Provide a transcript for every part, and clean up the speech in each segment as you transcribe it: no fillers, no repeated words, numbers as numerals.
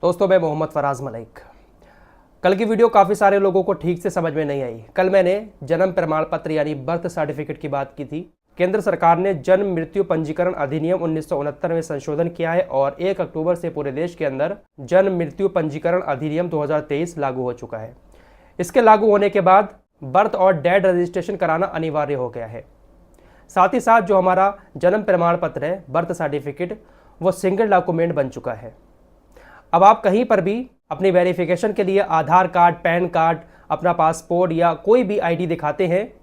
दोस्तों, मैं मोहम्मद फराज मलिक। कल की वीडियो काफ़ी सारे लोगों को ठीक से समझ में नहीं आई। कल मैंने जन्म प्रमाण पत्र यानी बर्थ सर्टिफिकेट की बात की थी। केंद्र सरकार ने जन्म मृत्यु पंजीकरण अधिनियम 1969 में संशोधन किया है और 1 अक्टूबर से पूरे देश के अंदर जन्म मृत्यु पंजीकरण अधिनियम 2023 लागू हो चुका है। इसके लागू होने के बाद बर्थ और डेथ रजिस्ट्रेशन कराना अनिवार्य हो गया है। साथ ही साथ जो हमारा जन्म प्रमाण पत्र है, बर्थ सर्टिफिकेट, वो सिंगल डॉक्यूमेंट बन चुका है। अब आप कहीं पर भी अपनी वेरिफिकेशन के लिए आधार कार्ड, पैन कार्ड, अपना पासपोर्ट या कोई भी आईडी दिखाते हैं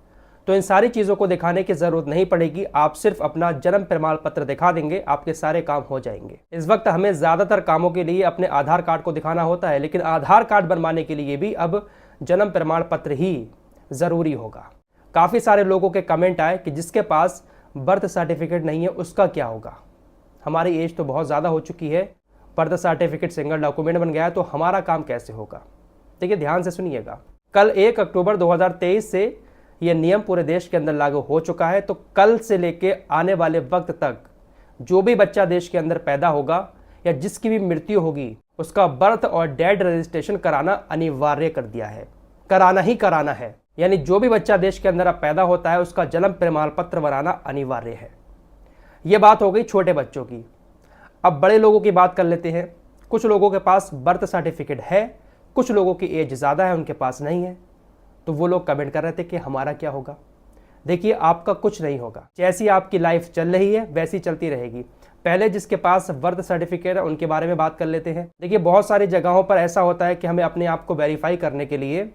तो इन सारी चीज़ों को दिखाने की ज़रूरत नहीं पड़ेगी। आप सिर्फ अपना जन्म प्रमाण पत्र दिखा देंगे, आपके सारे काम हो जाएंगे। इस वक्त हमें ज़्यादातर कामों के लिए अपने आधार कार्ड को दिखाना होता है, लेकिन आधार कार्ड बनवाने के लिए भी अब जन्म प्रमाण पत्र ही ज़रूरी होगा। काफ़ी सारे लोगों के कमेंट आए कि जिसके पास बर्थ सर्टिफिकेट नहीं है उसका क्या होगा। हमारी एज तो बहुत ज़्यादा हो चुकी है, बर्थ सर्टिफिकेट सिंगल डॉक्यूमेंट बन गया है, तो हमारा काम कैसे होगा। देखिए, ध्यान से सुनिएगा। कल 1 अक्टूबर 2023 से यह नियम पूरे देश के अंदर लागू हो चुका है। तो कल से लेके आने वाले वक्त तक जो भी बच्चा देश के अंदर पैदा होगा या जिसकी भी मृत्यु होगी, उसका बर्थ और डेथ रजिस्ट्रेशन कराना अनिवार्य कर दिया है। कराना ही कराना है। यानी जो भी बच्चा देश के अंदर अब पैदा होता है उसका जन्म प्रमाण पत्र बनाना अनिवार्य है। यह बात हो गई छोटे बच्चों की। अब बड़े लोगों की बात कर लेते हैं। कुछ लोगों के पास बर्थ सर्टिफिकेट है, कुछ लोगों की एज ज़्यादा है, उनके पास नहीं है। तो वो लोग कमेंट कर रहे थे कि हमारा क्या होगा। देखिए, आपका कुछ नहीं होगा। जैसी आपकी लाइफ चल रही है वैसी चलती रहेगी। पहले जिसके पास बर्थ सर्टिफिकेट है उनके बारे में बात कर लेते हैं। देखिए, बहुत सारी जगहों पर ऐसा होता है कि हमें अपने आप को वेरीफाई करने के लिए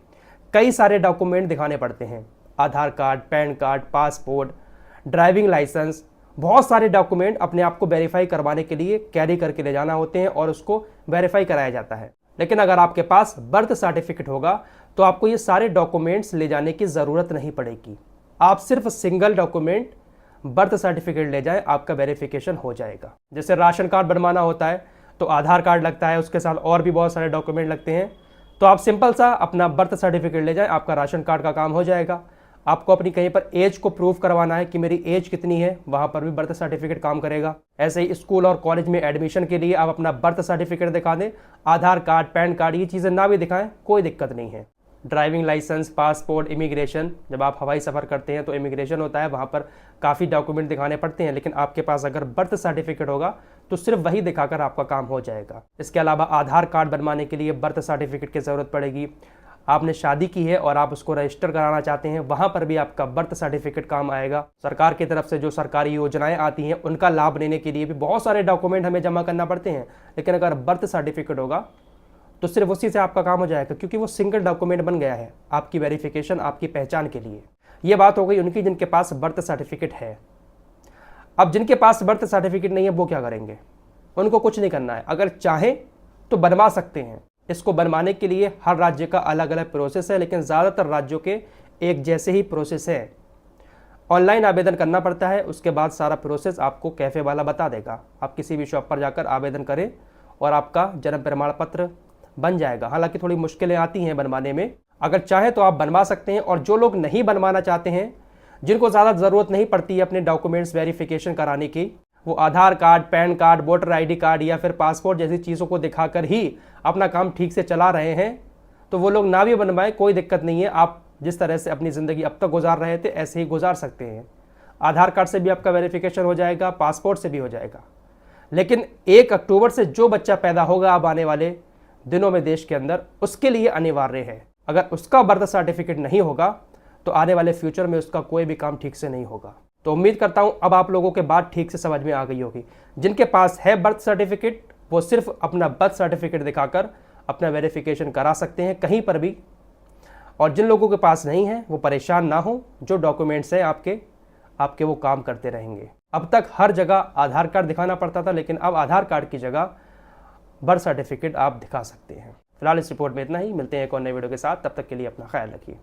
कई सारे डॉक्यूमेंट दिखाने पड़ते हैं। Aadhaar card, PAN card, passport, driving licence, बहुत सारे डॉक्यूमेंट अपने आप को वेरीफाई करवाने के लिए कैरी करके ले जाना होते हैं और उसको वेरीफाई कराया जाता है। लेकिन अगर आपके पास बर्थ सर्टिफिकेट होगा तो आपको ये सारे डॉक्यूमेंट्स ले जाने की ज़रूरत नहीं पड़ेगी। आप सिर्फ सिंगल डॉक्यूमेंट बर्थ सर्टिफिकेट ले जाएं, आपका वेरिफिकेशन हो जाएगा। जैसे राशन कार्ड बनवाना होता है तो आधार कार्ड लगता है, उसके साथ और भी बहुत सारे डॉक्यूमेंट लगते हैं। तो आप सिंपल सा अपना बर्थ सर्टिफिकेट ले जाएं, आपका राशन कार्ड का काम हो जाएगा। आपको अपनी कहीं पर एज को प्रूव करवाना है कि मेरी एज कितनी है, वहां पर भी बर्थ सर्टिफिकेट काम करेगा। ऐसे ही स्कूल और कॉलेज में एडमिशन के लिए आप अपना बर्थ सर्टिफिकेट दिखा दें, आधार कार्ड, पैन कार्ड, ये चीज़ें ना भी दिखाएं, कोई दिक्कत नहीं है। ड्राइविंग लाइसेंस, पासपोर्ट, इमिग्रेशन, जब आप हवाई सफ़र करते हैं तो इमिग्रेशन होता है, वहाँ पर काफ़ी डॉक्यूमेंट दिखाने पड़ते हैं। लेकिन आपके पास अगर बर्थ सर्टिफिकेट होगा तो सिर्फ वही दिखाकर आपका काम हो जाएगा। इसके अलावा आधार कार्ड बनवाने के लिए बर्थ सर्टिफिकेट की ज़रूरत पड़ेगी। आपने शादी की है और आप उसको रजिस्टर कराना चाहते हैं, वहाँ पर भी आपका बर्थ सर्टिफिकेट काम आएगा। सरकार की तरफ से जो सरकारी योजनाएं आती हैं उनका लाभ लेने के लिए भी बहुत सारे डॉक्यूमेंट हमें जमा करना पड़ते हैं। लेकिन अगर बर्थ सर्टिफिकेट होगा तो सिर्फ उसी से आपका काम हो जाएगा, क्योंकि वो सिंगल डॉक्यूमेंट बन गया है आपकी वेरिफिकेशन, आपकी पहचान के लिए। ये बात हो गई उनकी जिनके पास बर्थ सर्टिफिकेट है। अब जिनके पास बर्थ सर्टिफिकेट नहीं है वो क्या करेंगे? उनको कुछ नहीं करना है। अगर चाहें तो बनवा सकते हैं। इसको बनवाने के लिए हर राज्य का अलग अलग प्रोसेस है, लेकिन ज़्यादातर राज्यों के एक जैसे ही प्रोसेस है। ऑनलाइन आवेदन करना पड़ता है, उसके बाद सारा प्रोसेस आपको कैफ़े वाला बता देगा। आप किसी भी शॉप पर जाकर आवेदन करें और आपका जन्म प्रमाण पत्र बन जाएगा। हालांकि थोड़ी मुश्किलें आती हैं बनवाने में। अगर चाहें तो आप बनवा सकते हैं। और जो लोग नहीं बनवाना चाहते हैं, जिनको ज़्यादा ज़रूरत नहीं पड़ती है अपने डॉक्यूमेंट्स वेरिफिकेशन कराने की, वो Aadhaar card, PAN card, voter ID card या फिर पासपोर्ट जैसी चीज़ों को दिखाकर ही अपना काम ठीक से चला रहे हैं, तो वो लोग ना भी बनवाएं, कोई दिक्कत नहीं है। आप जिस तरह से अपनी ज़िंदगी अब तक गुजार रहे थे ऐसे ही गुजार सकते हैं। आधार कार्ड से भी आपका वेरिफिकेशन हो जाएगा, पासपोर्ट से भी हो जाएगा। लेकिन 1 अक्टूबर से जो बच्चा पैदा होगा अब आने वाले दिनों में देश के अंदर, उसके लिए अनिवार्य है। अगर उसका बर्थ सर्टिफिकेट नहीं होगा तो आने वाले फ्यूचर में उसका कोई भी काम ठीक से नहीं होगा। तो उम्मीद करता हूं अब आप लोगों के बात ठीक से समझ में आ गई होगी। जिनके पास है बर्थ सर्टिफिकेट वो सिर्फ अपना बर्थ सर्टिफिकेट दिखाकर अपना वेरिफिकेशन करा सकते हैं कहीं पर भी। और जिन लोगों के पास नहीं है वो परेशान ना हो, जो डॉक्यूमेंट्स हैं आपके वो काम करते रहेंगे। अब तक हर जगह आधार कार्ड दिखाना पड़ता था, लेकिन अब आधार कार्ड की जगह बर्थ सर्टिफिकेट आप दिखा सकते हैं। फिलहाल इस रिपोर्ट में इतना ही। मिलते हैं एक और नए वीडियो के साथ, तब तक के लिए अपना ख्याल रखिए।